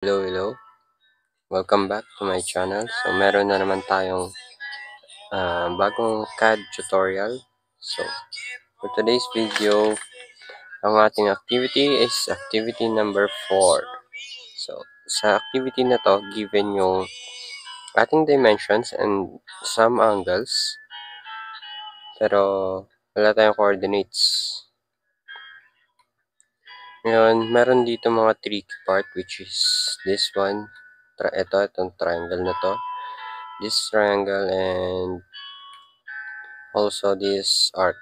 Hello. Welcome back to my channel. So, meron na naman tayong bagong CAD tutorial. So, for today's video, ang ating activity is activity number 4. So, sa activity na to, given yung ating dimensions and some angles, pero wala tayong coordinates. Ngayon, meron dito mga tricky part, which is this one. Itong triangle na to. This triangle and also this arc.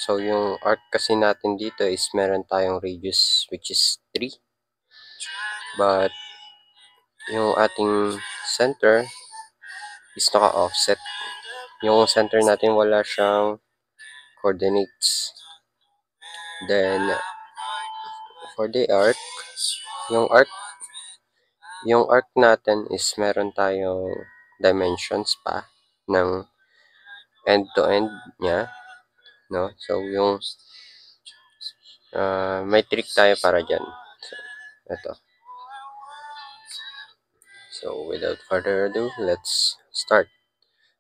So, yung arc kasi natin dito is meron tayong radius which is 3. But, yung ating center is naka-offset. Yung center natin wala siyang coordinates. Then, for the arc, yung arc, yung arc natin is meron tayong dimensions pa ng end to end niya. No? So, yung may trick tayo para dyan. So, ito. So, without further ado, let's start.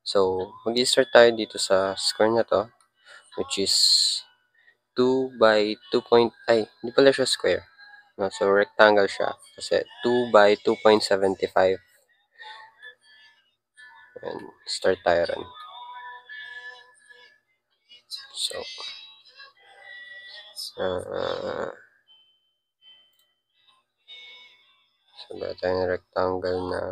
So, mag-start tayo dito sa square na to, which is 2 by 2 point, hindi pala siya square. No? So, rectangle siya. Kasi 2 by 2.75. And start tayo rin. So, sabi tayo ng rectangle na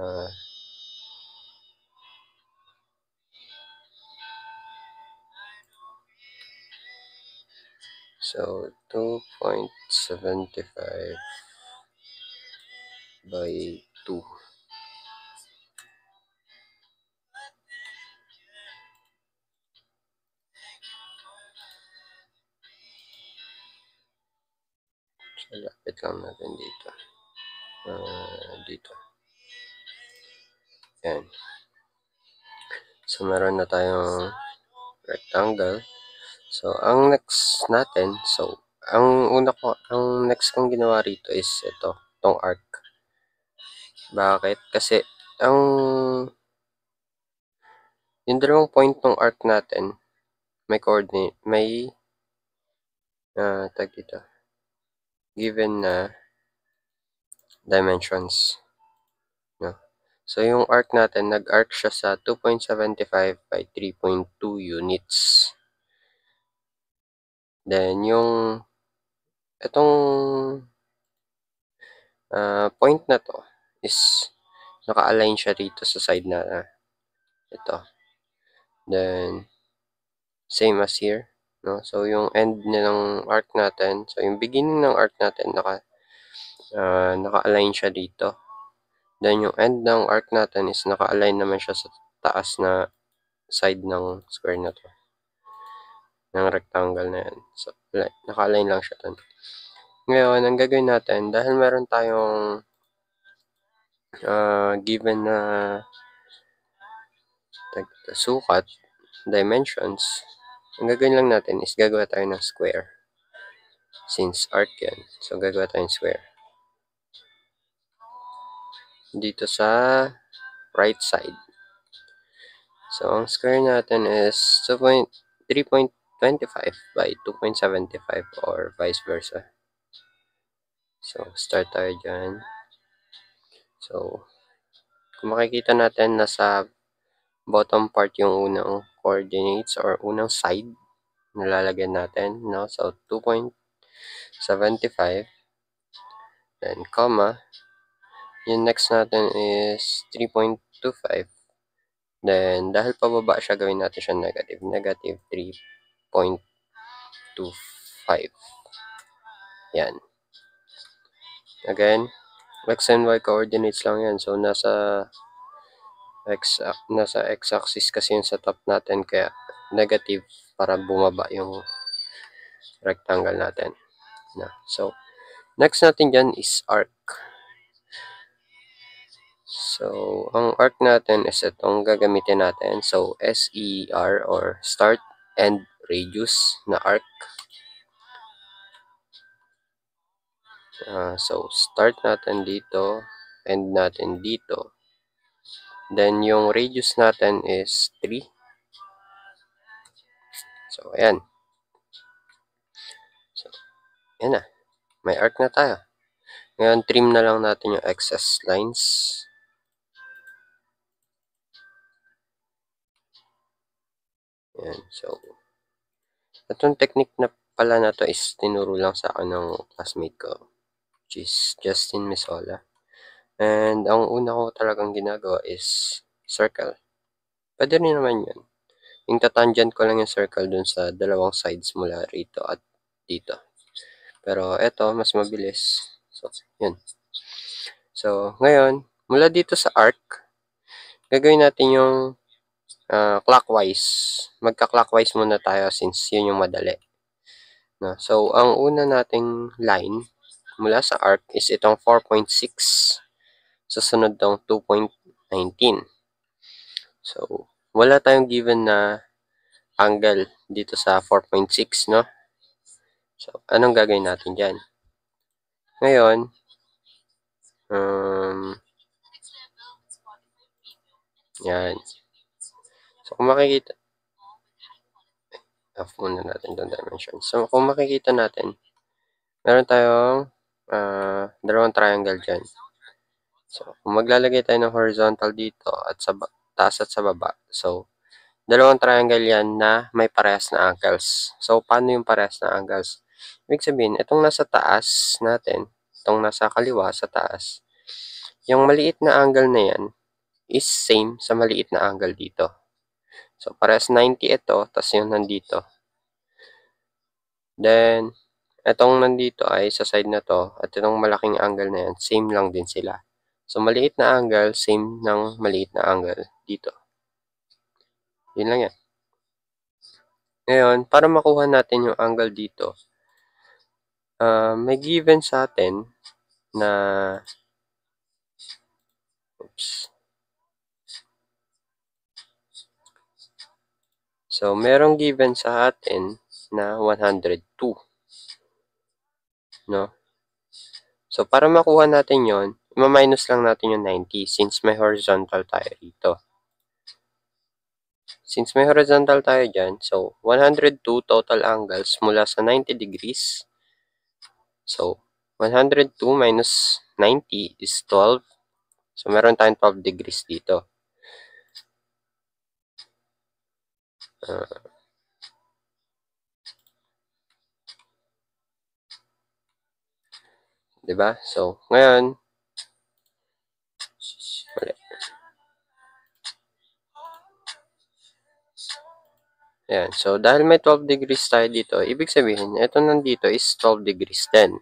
so 2.75 by 2. So, lapit lang natin dito. Dito. Yan. So, meron na tayong rectangle. So, ang next natin, ang next kong ginawa rito is itong arc. Bakit? Kasi, yung dalawang point ng arc natin, may coordinate, may, dito, given na dimensions. No? So, yung arc natin, nag-arc siya sa 2.75 by 3.2 units. Then, itong point na to is naka-align siya dito sa side na ito. Then, same as here. No? So, yung end ng arc natin, so yung beginning ng arc natin, naka-align siya dito. Then, yung end ng arc natin is naka-align naman siya sa taas na side ng square na to. Ng rectangle na yan. So, naka-align lang siya dun. Ngayon, ang gagawin natin, dahil meron tayong given na sukat, dimensions, ang gagawin lang natin is gagawa tayo ng square. Since arc yan. So, gagawa tayo ng square. Dito sa right side. So, ang square natin is 3.25 by 2.75 or vice versa. So, start tayo dyan. So, kung makikita natin, nasa bottom part yung unang coordinates or unang side na lalagyan natin. No? So, 2.75. Then, comma. Yung next natin is 3.25. Then, dahil pababa siya, gawin natin siya negative. Negative 3.25. Yan. Again, x and y coordinates lang yan. So, nasa x-axis kasi yung sa top natin. Kaya, negative para bumaba yung rectangle natin. So, next natin dyan is arc. So, ang arc natin is itong gagamitin natin. So, SER or start and radius na arc. So, start natin dito. end natin dito. Then, yung radius natin is 3. So, ayan. So, ayan na. May arc na tayo. Ngayon, trim na lang natin yung excess lines. Ayan. So, itong technique na pala na to is tinuro lang sa akin ng classmate ko, which is Justin Misola. And ang una ko talagang ginagawa is circle. Pwede rin naman yun. Yung tatangent ko lang yung circle dun sa dalawang sides mula rito at dito. Pero eto, mas mabilis. So, yun. So, ngayon, mula dito sa arc, gagawin natin yung clockwise. Magka-clockwise muna tayo since yun yung madali. No? So, ang una nating line mula sa arc is itong 4.6. Susunod tong 2.19. So, wala tayong given na angle dito sa 4.6, no? So, anong gagawin natin dyan? Ngayon, yan. So, kung makikita, off muna natin itong dimension. So, kung makikita natin, meron tayong dalawang triangle dyan. So, kung maglalagay tayo ng horizontal dito at sa taas at sa baba, so, dalawang triangle yan na may parehas na angles. So, paano yung parehas na angles? Ibig sabihin, itong nasa taas natin, itong nasa kaliwa sa taas, yung maliit na angle na yan is same sa maliit na angle dito. So, parehas 90 ito, tas yung nandito. Then, itong nandito ay sa side na to, at itong malaking angle na yan, same lang din sila. So, maliit na angle, same ng maliit na angle dito. Yun lang yan. Ngayon, para makuha natin yung angle dito, may given sa atin na, oops. So, merong given sa atin na 102. No? So, para makuha natin yon, ima-minus lang natin yung 90 since may horizontal tayo dito. Since may horizontal tayo dyan, so 102 total angles mula sa 90 degrees. So, 102 minus 90 is 12. So, meron tayong 12 degrees dito. Diba? So, ngayon, ayan. So, dahil may 12 degrees tayo dito, ibig sabihin, ito nandito is 12 degrees din.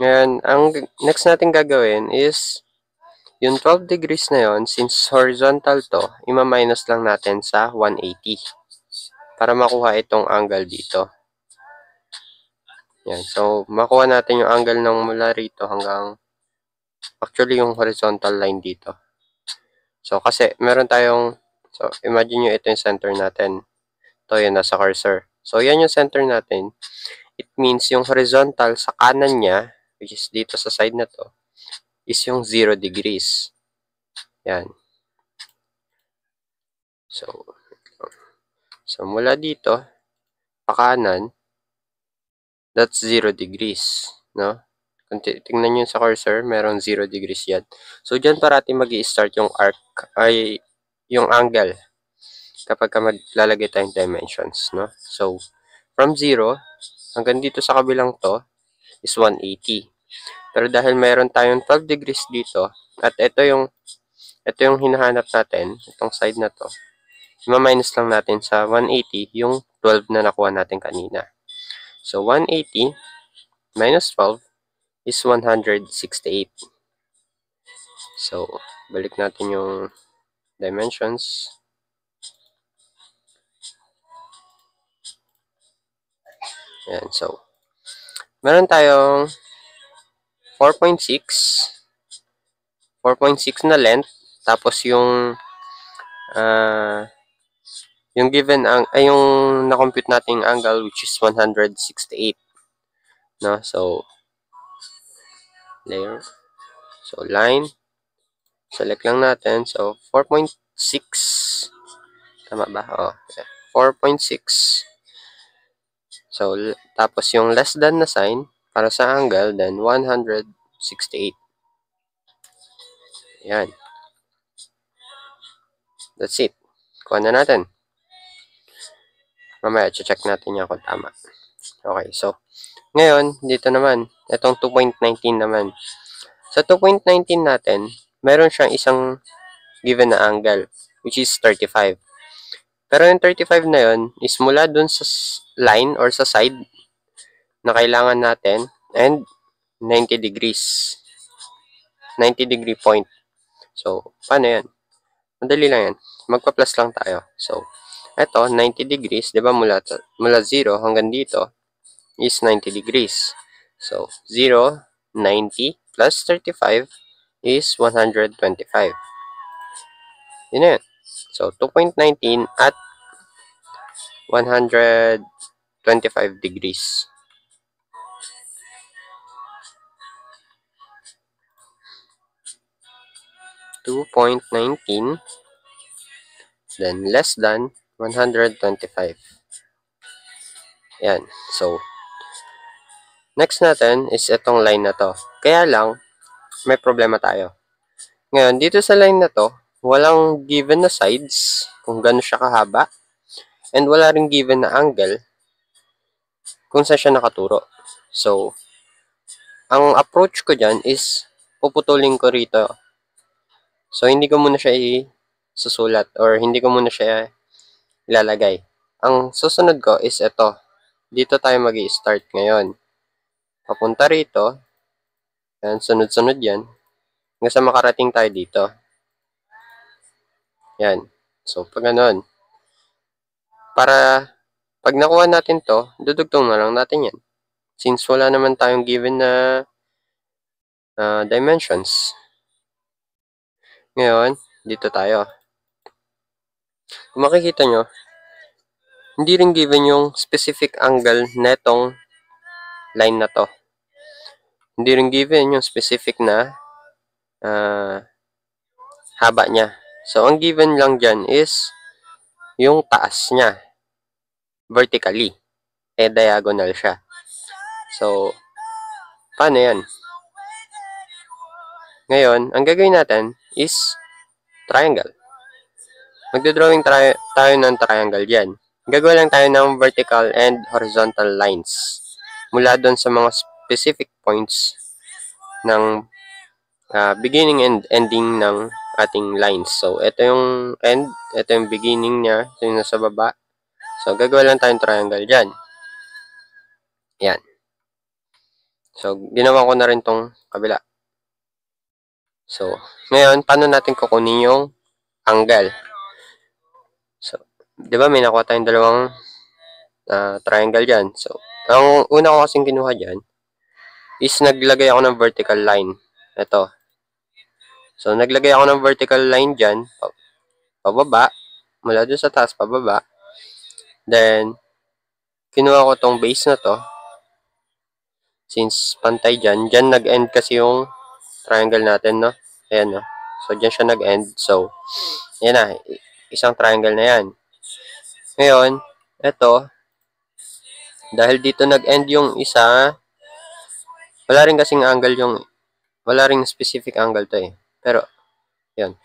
Ngayon, ang next natin gagawin is, yung 12 degrees na yon, since horizontal to, ima-minus lang natin sa 180 para makuha itong angle dito. Yan. So, makuha natin yung angle ng mula rito hanggang, actually, yung horizontal line dito. So, kasi meron tayong, so, imagine nyo ito yung center natin. Ito yung nasa cursor. So, yan yung center natin. It means yung horizontal sa kanan niya, which is dito sa side na to, is yung 0 degrees. Yan. So mula dito, pa kanan, that's 0 degrees. No? Kung tingnan nyo sa cursor, merong 0 degrees yan. So, dyan parati mag-i-start yung arc, ay yung angle kapag ka maglalagay tayong dimensions, no? So, from 0 hanggang dito sa kabilang to is 180. Pero dahil mayroon tayong 12 degrees dito, at ito yung hinahanap natin, itong side na to, ma-minus lang natin sa 180 yung 12 na nakuha natin kanina. So, 180 minus 12 is 168. So, balik natin yung dimensions. Ayan, so, meron tayong 4.6 na length, tapos yung given ay yung na-compute nating angle which is 168. No? So, So, line. Select lang natin. So, 4.6. Tama ba? Oh, 4.6. So, tapos yung less than na sign para sa angle, then 168. Yan. That's it. Kuha na natin. Mamaya, check natin yan kung tama. Okay, so, ngayon, dito naman, itong 2.19 naman. Sa 2.19 natin, meron siyang isang given na angle, which is 35. Pero yung 35 na yun, is mula dun sa line or sa side na kailangan natin, and 90 degrees. 90 degree point. So, paano yan? Madali lang yan. Magpa-plus lang tayo. So, eto, 90 degrees, di ba, mula 0 hanggang dito, is 90 degrees. So, 0, 90, plus 35 is 125. Yun na yan. So, 2.19 at 125 degrees. .19, then less than 125. Yan. So, next natin is itong line na to. Kaya lang, may problema tayo. Ngayon, dito sa line na to, walang given na sides kung gano'n siya kahaba, and wala ring given na angle kung saan siya nakaturo. So, ang approach ko dyan is puputulin ko rito. So, hindi ko muna siya isusulat or hindi ko muna siya ilalagay. Ang susunod ko is ito. Dito tayo mag-i-start ngayon. Papunta rito. Yan, sunod-sunod yan. Hanggang sa makarating tayo dito. Yan. So, pag ganun. Para pag nakuha natin to, dudugtong na lang natin yan. Since wala naman tayong given na dimensions. Ngayon, dito tayo. Kung makikita nyo, hindi rin given yung specific angle netong line na to. Hindi rin given yung specific na haba niya. So, ang given lang dyan is yung taas niya. Vertically. Diagonal siya. So, paano yan? Ngayon, ang gagawin natin is triangle. Magdodrawing tayo ng triangle dyan. Gagawa lang tayo ng vertical and horizontal lines. Mula doon sa mga specific points ng beginning and ending ng ating lines. So, ito yung end, ito yung beginning niya, ito yung nasa baba. So, gagawa lang tayong triangle dyan. Yan. So, ginawa ko na rin tong kabila. So, ngayon, paano natin kukunin yung angle? So, di ba may nakuha tayong dalawang triangle dyan. So, ang una ko kasing kinuha dyan is naglagay ako ng vertical line. Ito. So, naglagay ako ng vertical line dyan, pababa, mula dun sa taas, pababa. Then, kinuha ko tong base na to. Since pantay dyan, dyan nag-end kasi yung triangle natin, no? Ayan, no? So, dyan siya nag-end. So, yan na. Isang triangle na yan. Ngayon, ito, dahil dito nag-end yung isa, wala rin kasing angle yung, wala rin specific angle to eh. Pero, yun.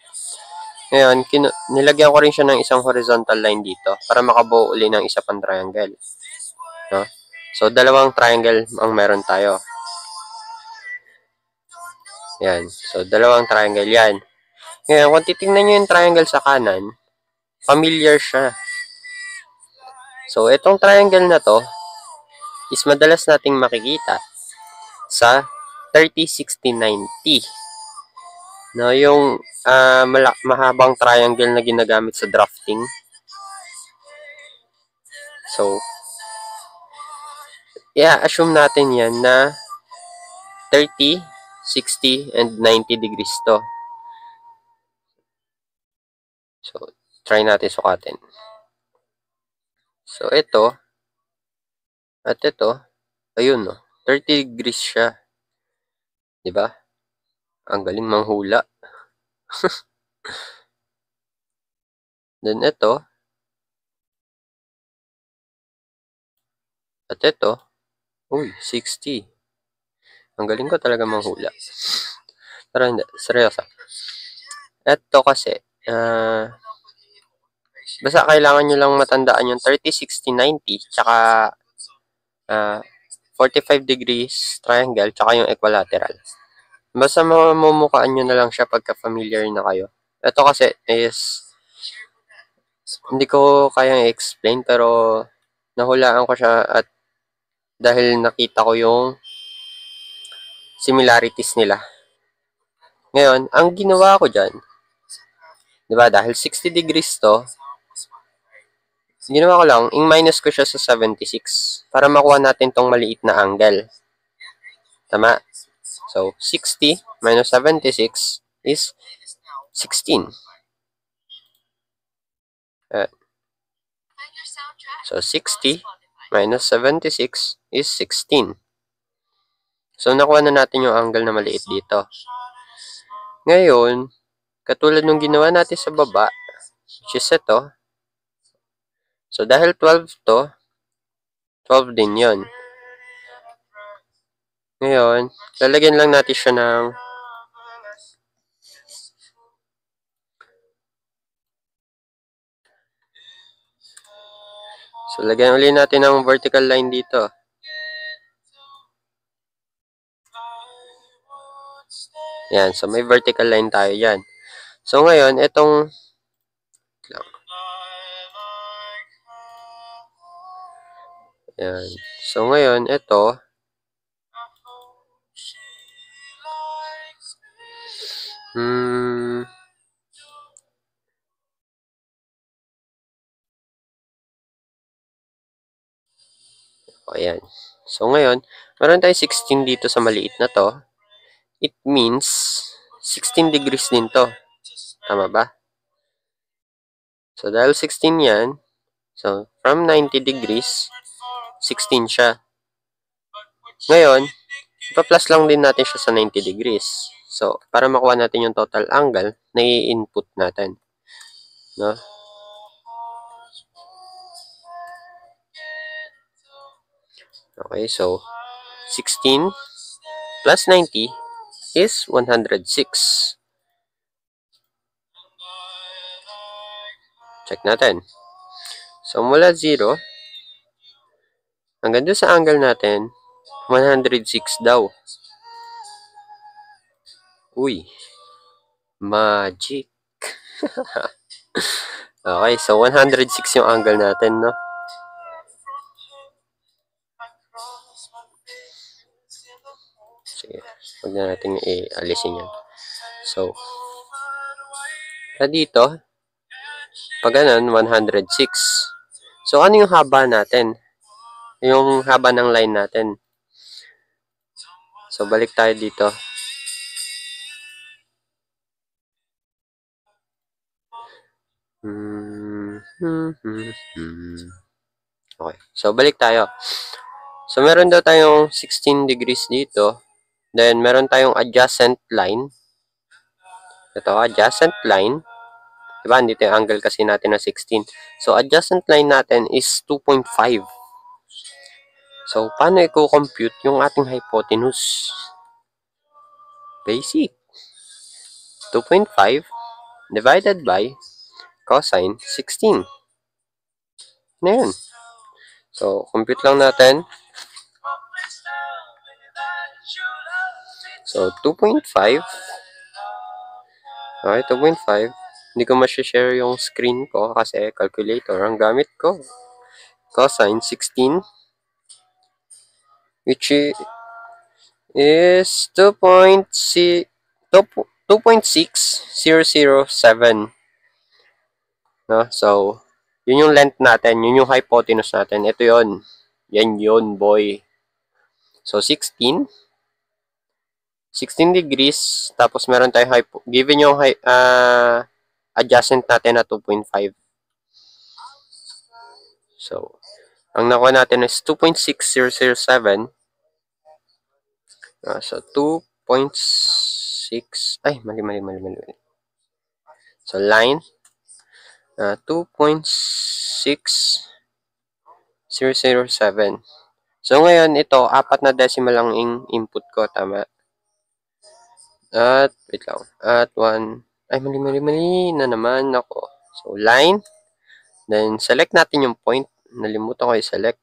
Ngayon, nilagyan ko rin siya ng isang horizontal line dito para makabuo uli ng isa pang triangle. No? So, dalawang triangle ang meron tayo. Yan. So, dalawang triangle yan. Ngayon, kung titingnan nyo yung triangle sa kanan, familiar siya. So, itong triangle na to is madalas nating makikita sa 30, 60, 90. No, yung mahabang triangle na ginagamit sa drafting. So, assume natin yan na 30, 60, and 90 degrees to. So, try natin sukatin. So, ito, at ito, ayun, no, 30 degrees siya. Diba? Ang galing manghula. Then ito. At ito. Uy, 60. Ang galing ko talaga manghula. Pero hindi, seryoso. Ito kasi, basta kailangan nyo lang matandaan yung 30, 60, 90, tsaka 45 degrees triangle, tsaka yung equilateral. Basta mamumukaan nyo na lang siya pagka familiar na kayo. Ito kasi is, hindi ko kayang i-explain, pero nahulaan ko siya at dahil nakita ko yung similarities nila. Ngayon, ang ginawa ko dyan, di ba, dahil 60 degrees to, ginawa ko lang, in-minus ko siya sa 76 para makuha natin tong maliit na angle. Tama? So, 60 minus 76 is 16. So, 60 minus 76 is 16. So, nakuha na natin yung angle na maliit dito. Ngayon, katulad nung ginawa natin sa baba, which is ito. So, dahil 12 to, 12 din yon. Ngayon, lalagyan lang natin siya ng so, lagyan ulit natin ng vertical line dito. Yan. So, may vertical line tayo yan. So, ngayon, itong yan. So, ngayon, ito ayan. So, ngayon, meron tayo 16 dito sa maliit na to. It means 16 degrees din to. Tama ba? So, dahil 16 yan, so, from 90 degrees, 16 siya. Ngayon, ipa-plus lang din natin siya sa 90 degrees. So, para makuha natin yung total angle na i-input natin. No? Okay, so 16 plus 90 is 106. Check natin. So, mula 0 hanggang doon sa angle natin, 106 daw. Uy, magic. Okay, so 106 yung angle natin, no? Sige, huwag na natin i-alisin yan. So, dito, pag ganun, 106. So, ano yung haba natin? Yung haba ng line natin. So, balik tayo dito. Okay. So, balik tayo. So, meron daw tayong 16 degrees dito. Then, meron tayong adjacent line. Ito, adjacent line. Diba? Dito yung angle kasi natin na 16. So, adjacent line natin is 2.5. So, paano i-compute yung ating hypotenuse? Basic. 2.5 divided by cosine 16. Na yun. So, compute lang natin. So, 2.5. Okay, 2.5. Hindi ko ma-share yung screen ko kasi calculator ang gamit ko. Cosine 16. Which is 2.6007. No? So, yun yung length natin. Yun yung hypotenuse natin. Ito yun. Yan yun, boy. So, 16 degrees. Tapos, meron tayong given yung adjacent natin na 2.5. So, ang nakuha natin is 2.6007. So, 2.6007 Ay, mali. So, line 2.6007. So, ngayon, ito, 4 na decimal ang input ko, tama? At, wait lang. At 1, ay, mali na naman ako. So, line, then, select natin yung point. Nalimutan ko i-select.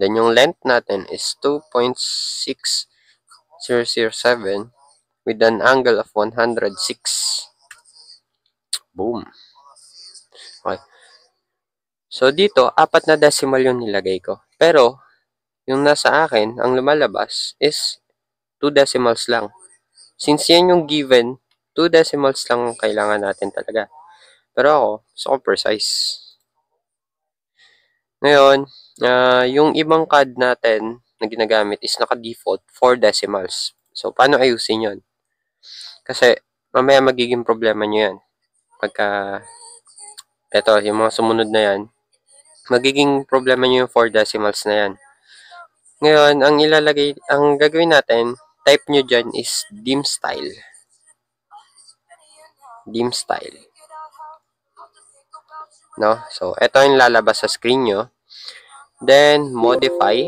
Then, yung length natin is 2.6007 with an angle of 106. Boom. Okay. So, dito, 4 na decimal yung nilagay ko. Pero, yung nasa akin, ang lumalabas is 2 decimals lang. Since yan yung given, 2 decimals lang kailangan natin talaga. Pero ako, gusto ko precise. Ngayon, yung ibang CAD natin na ginagamit is naka-default 4 decimals. So, paano ayusin yon? Kasi, mamaya magiging problema nyo yan. Pagka, eto, yung mga sumunod na yan, magiging problema nyo yung 4 decimals na yan. Ngayon, ang gagawin natin, type nyo dyan is dim style. Dim style. No? So, ito yung lalabas sa screen nyo. Then, modify.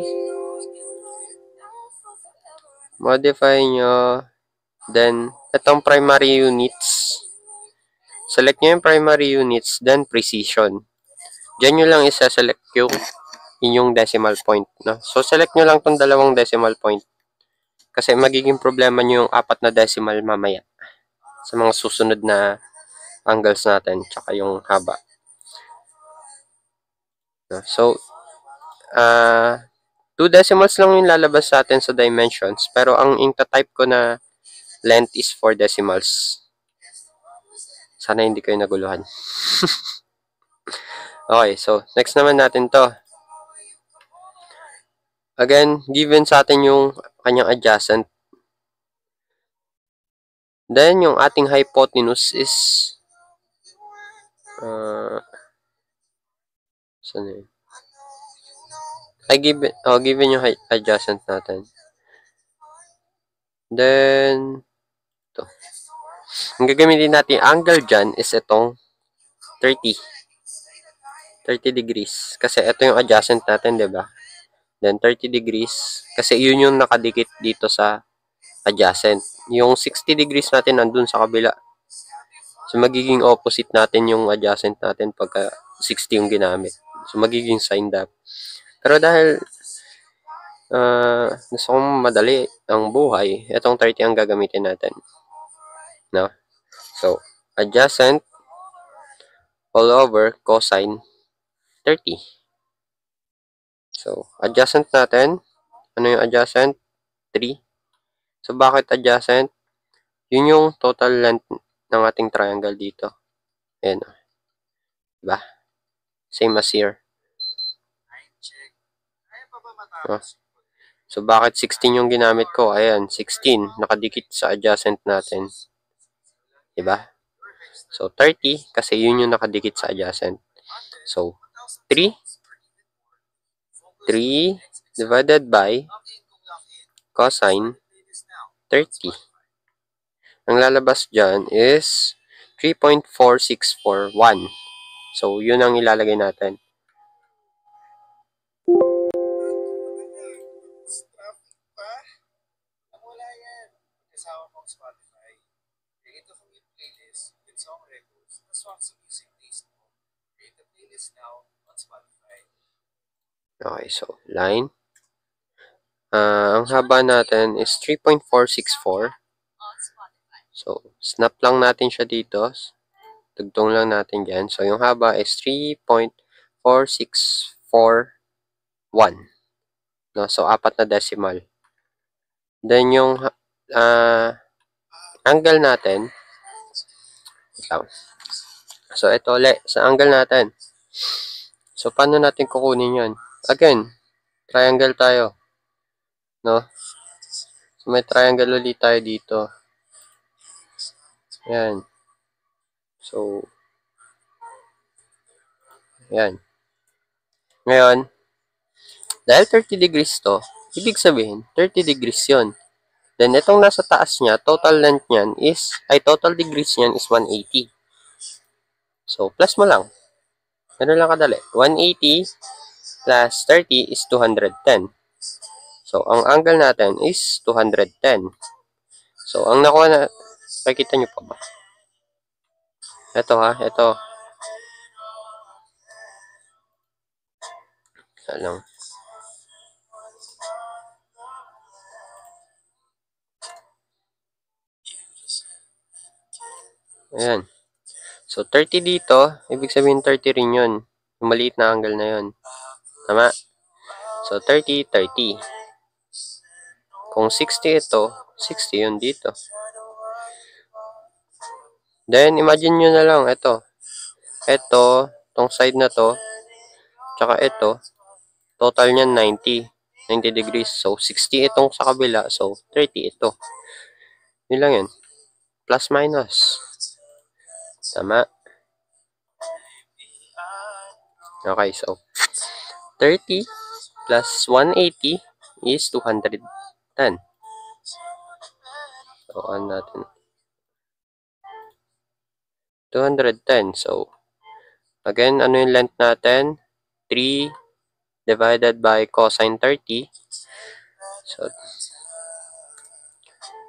Modify nyo. Then, itong primary units. Select nyo yung primary units, then precision. Diyan nyo lang isa-select yung inyong decimal point. No? So, select nyo lang tong dalawang decimal point. Kasi magiging problema nyo yung 4 na decimal mamaya. Sa mga susunod na angles natin, tsaka yung haba. No? So, 2 decimals lang yung lalabas sa atin sa dimensions. Pero ang type ko na length is 4 decimals. Sana hindi kayo naguluhan. Okay, so next naman natin to. Again, given sa atin yung kanyang adjacent. Then, yung ating hypotenuse is saan yun? Given yung adjacent natin. Then, ito. Ang gagamitin natin angle dyan is itong 30 degrees. Kasi ito yung adjacent natin, di ba? Then, 30 degrees. Kasi yun yung nakadikit dito sa adjacent. Yung 60 degrees natin nandun sa kabila. So, magiging opposite natin yung adjacent natin pagka 60 yung ginamit. So, magiging signed up. Pero dahil gusto kong madali ang buhay, itong 30 ang gagamitin natin. No? So, adjacent all over cosine 30. So, adjacent natin, ano yung adjacent? 3. So, bakit adjacent? Yun yung total length ng ating triangle dito. Ayan. Diba? Same as here. Oh. So, bakit 16 yung ginamit ko? Ayan, 16. Nakadikit sa adjacent natin. Diba? So, 30, kasi yun yung nakadikit sa adjacent. So, 3 divided by cosine 30. Ang lalabas dyan is 3.4641. So, yun ang ilalagay natin. Okay, so, line. Ang haba natin is 3.464. So, snap lang natin siya dito. Tugtong lang natin dyan. So, yung haba is 3.4641. No? So, 4 na decimal. Then, yung angle natin. So, ito ulit. Sa angle natin. So, paano natin kukunin yan? Again, triangle tayo. No? So, may triangle ulit tayo dito. Yan. So, yan. Ngayon, dahil 30 degrees to, ibig sabihin, 30 degrees yon. Then, itong nasa taas niya, total length niyan is, total degrees niyan is 180. So, plus mo lang. Ganun lang kadali. 180 plus 30 is 210. So, ang angle natin is 210. So, ang nakuha na, pakita nyo pa ba? Ito ha, ito. Alam. Ayan. So, 30 dito, ibig sabihin 30 rin yun. Yung maliit na angle na yun. Tama? So, 30, 30. Kung 60 ito, 60 yun dito. Then, imagine nyo na lang, ito. Ito, tong side na to, tsaka ito, total niyan 90. 90 degrees. So, 60 itong sa kabila. So, 30 ito. Yun lang yun. Plus minus. Tama? Okay, so 30 plus 180 is 210. So, ano natin? 210. So, again, ano yung length natin? 3 divided by cosine 30. So,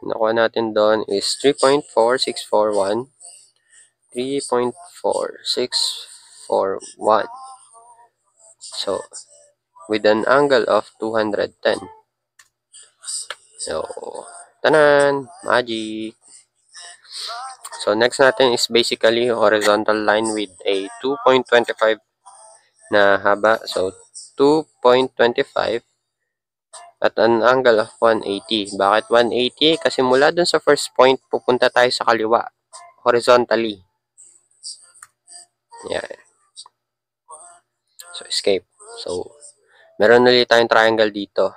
nakuha natin doon is 3.4641. 3.4641. So, with an angle of 210. So, tanan! Magic! So, next natin is basically horizontal line with a 2.25 na haba. So, 2.25 at an angle of 180. Bakit 180? Kasi mula dun sa first point, pupunta tayo sa kaliwa. Horizontally. Yeah. So, escape. So, meron ulit tayong triangle dito.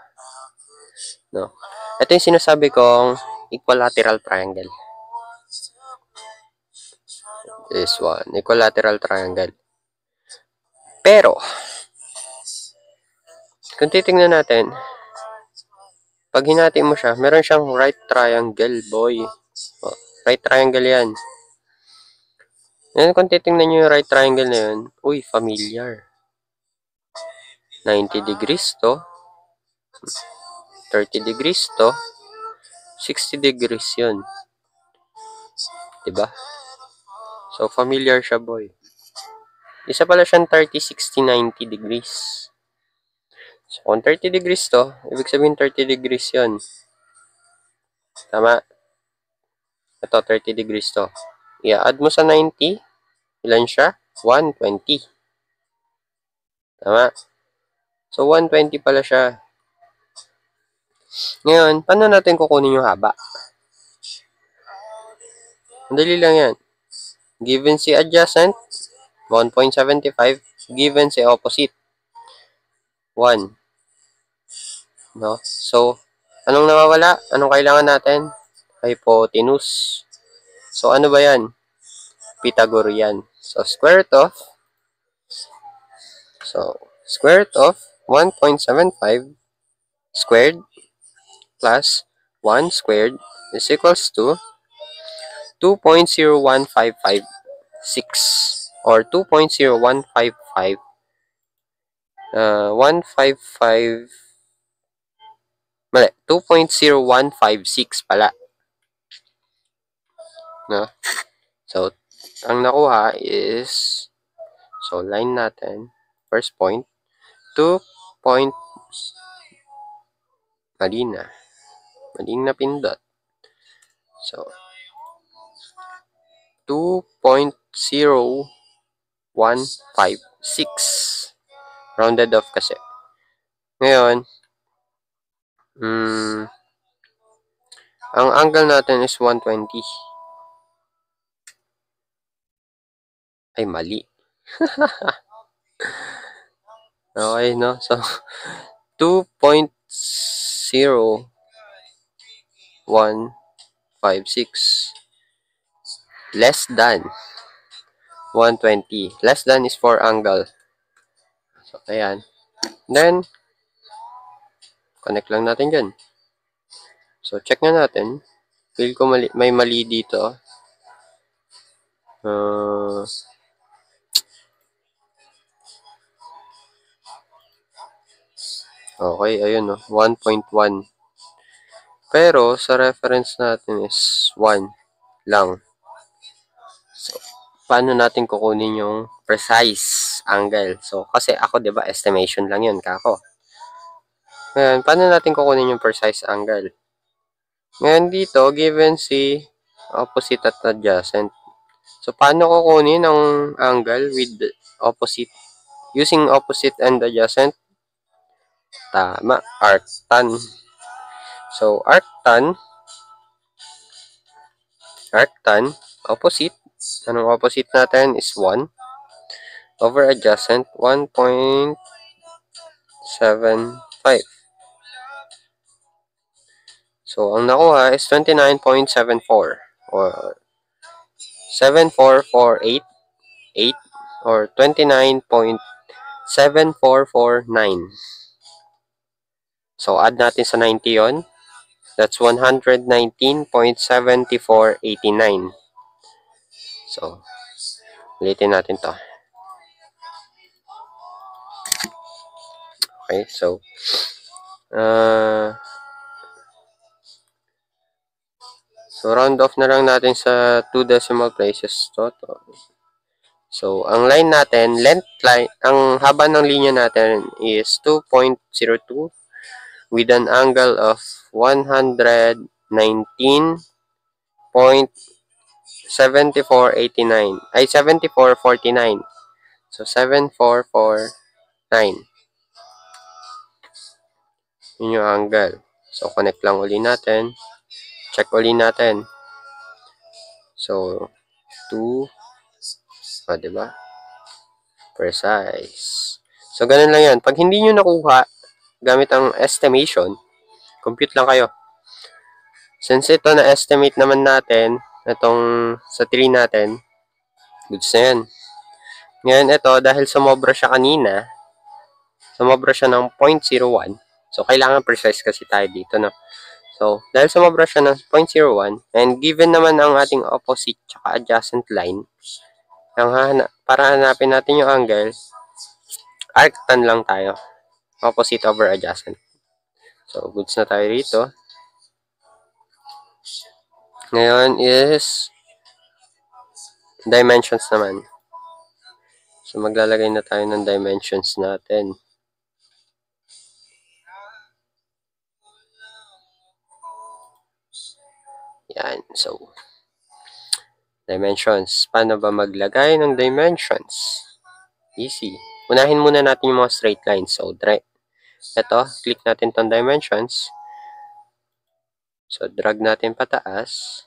No? Ito yung sinasabi kong equilateral triangle. This one, equilateral triangle. Pero, kung titingnan natin, pag hinati mo siya, meron siyang right triangle, boy. Oh, right triangle yan. Yan, kung titingnan nyo yung right triangle na yun, uy, familiar. 90 degrees to. 30 degrees to. 60 degrees yun. Diba? So, familiar siya, boy. Isa pala siyang 30, 60, 90 degrees. So, kung 30 degrees to, ibig sabihin 30 degrees yun. Tama? Ito, 30 degrees to. I-add mo sa 90. Ilan siya? 120. Tama? So, 120 pala siya. Ngayon, paano natin kukunin yung haba? Madali lang yan. Given si adjacent, 1.75. Given si opposite, 1. No? So, anong nawawala? Anong kailangan natin? Hypotenuse. So, ano ba yan? Pythagorean. So, square root of 1.75 squared plus 1 squared is equals to 2.01556 or 2.0155 155 mali, 2.0156 pala. No? So, ang nakuha is, so, line natin, first point, 2 point, maling na pindot. So, 2.0156. Rounded off kasi. Ngayon, ang angle natin is 120. Ay, mali. Okay, no? So, 2.0156 less than 120. Less than is for angle. So, ayan. Then, connect lang natin dyan. So, check nga natin. Feel ko may mali dito. Okay, ayun no, 1.1. Pero, sa reference natin is 1 lang. So, paano natin kukunin yung precise angle? So, kasi ako, di ba, estimation lang yun, kako. Ngayon, paano natin kukunin yung precise angle? Ngayon dito, given si opposite at adjacent. So, paano kukunin ang angle with opposite? Using opposite and adjacent? Tama, arctan. So, arctan, opposite. Anong opposite natin is 1 over adjacent, 1.75. So, ang nakuha is 29.74 or 74488 or 29.7449. So, add natin sa 90 yon. That's 119.7489. So, ulitin natin to. Okay, so, round off na lang natin sa 2 decimal places to. So, ang line natin, ang haba ng linya natin is 2.02 with an angle of 119.7489. Ay, 7449. So, 7449. Yun yung angle. So, connect lang uli natin. Check uli natin. So, 2. Diba? Precise. So, ganun lang yan. Pag hindi nyo nakuha, gamit ang estimation, compute lang kayo. Since ito na-estimate naman natin, itong sa 3 natin, goods na yan. Ngayon ito, dahil sumobra siya kanina, sumobra siya ng 0.01. So, kailangan precise kasi tayo dito, no? So, dahil sumobra siya ng 0.01, and given naman ang ating opposite tsaka adjacent line, para hanapin natin yung angle, arctan lang tayo. Opposite over adjacent. So, goods na tayo rito. Ngayon is dimensions naman. So, maglalagay na tayo ng dimensions natin. Yan. So, dimensions. Paano ba maglagay ng dimensions? Easy. Unahin muna natin yung mga straight lines. So, ito, click natin tong dimensions. So, drag natin pataas.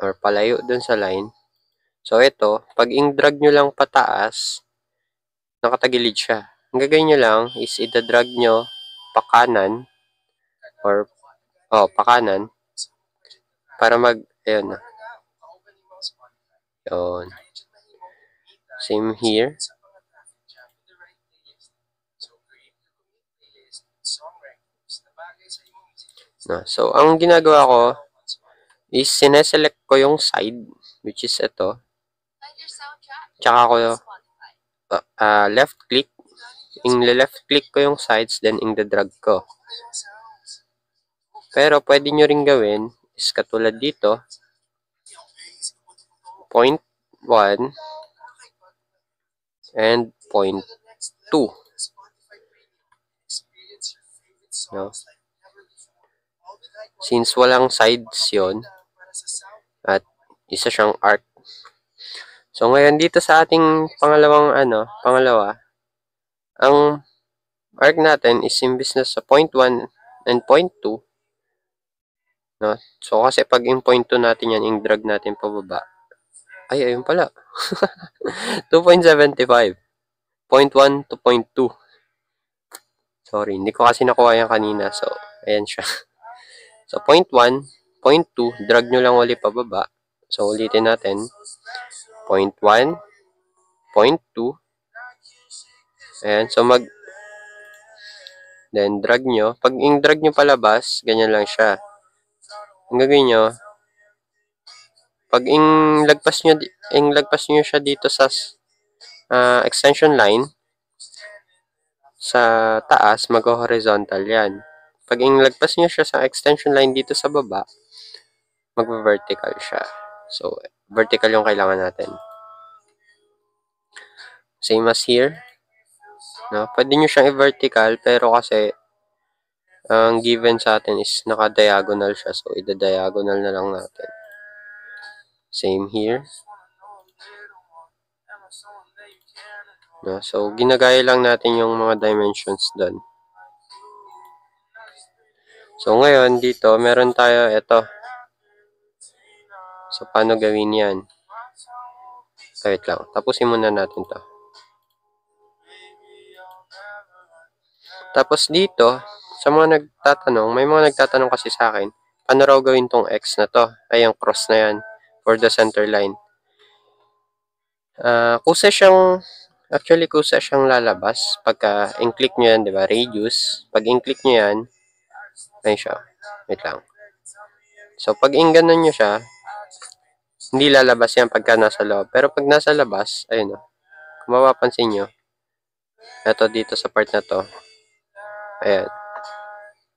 Or palayo dun sa line. So, ito, pag in-drag nyo lang pataas, nakatagilid siya. Ang gagawin nyo lang is ida-drag nyo pakanan or pakanan para ayun na. Yun. Same here. No. So, ang ginagawa ko is sineselect ko yung side, which is ito. Tsaka ko left click. Left click ko yung sides, then drag ko. Pero pwede nyo rin gawin is katulad dito. 0.1 and 0.2. No? Since walang sides yon at isa siyang arc. So, ngayon dito sa ating pangalawa, ang arc natin is imbis na sa 0.1 and 0.2, no? So, kasi pag yung 0.2 natin yan, yung drag natin pababa. Ay, ayun pala. 2.75. 0.1 to 0.2. Sorry, hindi ko kasi nakuha yan kanina. So, ayan siya. So, 0.1, 0.2, drag nyo lang ulit pababa. So, ulitin natin. 0.1, 0.2. Ayan. So, Then, drag nyo. Pag drag nyo palabas, ganyan lang siya. Ang gagawin nyo, pag lagpas nyo siya dito sa extension line, sa taas, mag-horizontal yan. Pag lagpas nyo siya sa extension line dito sa baba, mag-vertical siya. So, vertical yung kailangan natin. Same as here. No? Pwede nyo siyang i-vertical, pero kasi ang given sa atin is naka-diagonal siya. So, ida-diagonal na lang natin. Same here. No? So, ginagaya lang natin yung mga dimensions doon. So, ngayon, dito, meron tayo ito. So, paano gawin yan? Wait lang. Tapusin muna natin to. Tapos dito, sa mga nagtatanong, may mga nagtatanong kasi sa akin, paano raw gawin tong X na to? Ay, yung cross na yan for the center line. Actually, kusa siyang lalabas pagka in-click nyo yan, di ba? Radius. Pag in-click nyo yan, ayun siya. Wait lang. So, pag in-ganon nyo siya, hindi lalabas yan pagka nasa loob. Pero pag nasa labas, ayun o. Kung mapapansin nyo, ito dito sa part na to, ayan.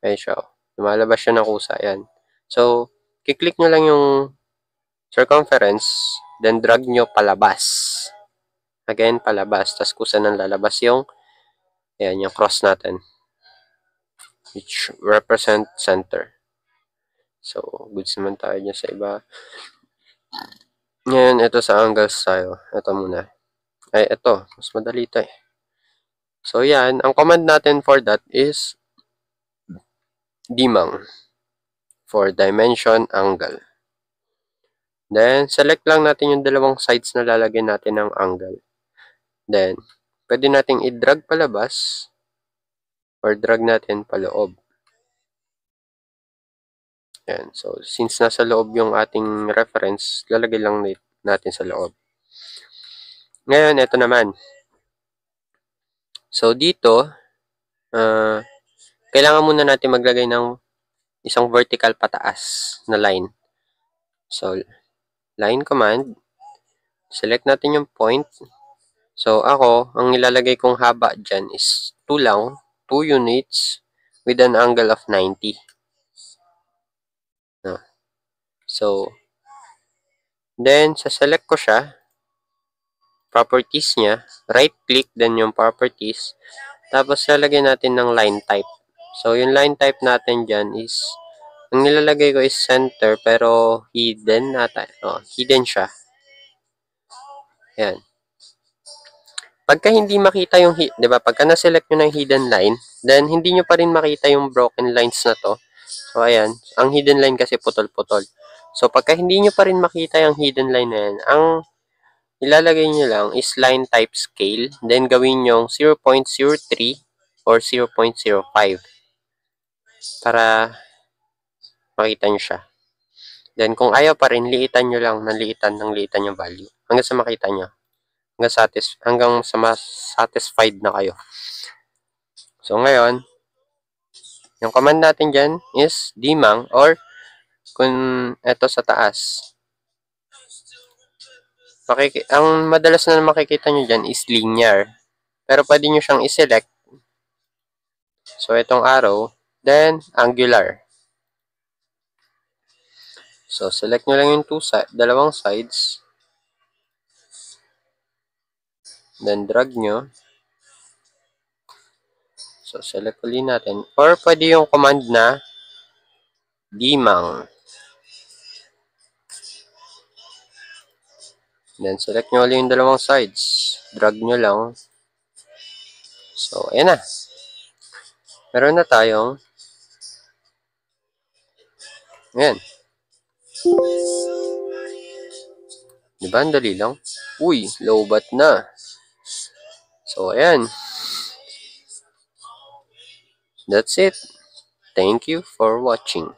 Ayan siya. Lumalabas siya ng kusa. Ayan. So, kiklik nyo lang yung circumference, then drag nyo palabas. Again, palabas. Tapos kusa nang lalabas yung, ayan, yung cross natin. Which represent center. So, goods naman tayo dyan sa iba. Ngayon, ito sa angles tayo. Ito muna. Ay, ito. Mas madali ito eh. So, yan. Ang command natin for that is dimang for dimension angle. Then, select lang natin yung dalawang sides na lalagyan natin ng angle. Then, pwede nating i-drag palabas or drag natin paloob. Yan. So, since nasa loob yung ating reference, lalagay lang natin sa loob. Ngayon, ito naman. So, dito, kailangan muna natin maglagay ng isang vertical pataas na line. So, line command. Select natin yung point. So, ako, ang nilalagay kong haba dyan is 2 lang. 2 units with an angle of 90. No. So, then, sa-select ko siya, properties niya, right-click, then yung properties, tapos lalagay natin ng line type. So, yung line type natin dyan is, ang nilalagay ko is center, pero hidden nata. Oh, hidden siya. Ayan. Pagka hindi makita yung, di ba, pagka na-select nyo ng hidden line, then hindi nyo pa rin makita yung broken lines na to. So, ayan. Ang hidden line kasi putol-putol. So, pagka hindi nyo pa rin makita yung hidden line na yan, ang ilalagay nyo lang is line type scale. Then, gawin nyo 0.03 or 0.05 para makita nyo siya. Then, kung ayaw pa rin, liitan nyo lang ng liitan yung value. Hanggang sa makita nyo. Hanggang sa mas satisfied na kayo. So, ngayon, yung command natin dyan is dimang or kung ito sa taas. Ang madalas na makikita nyo dyan is linear. Pero pwede nyo siyang i-select. So, itong arrow. Then, angular. So, select nyo lang yung dalawang sides. Then, drag nyo. So, select ulit natin. Or, pwede yung command na dimang. Then, select nyo ulit yung dalawang sides. Drag nyo lang. So, ayan na. Meron na tayong ayan. Diba? Ang dali lang. Uy, lowbat na. So, ayan. That's it. Thank you for watching.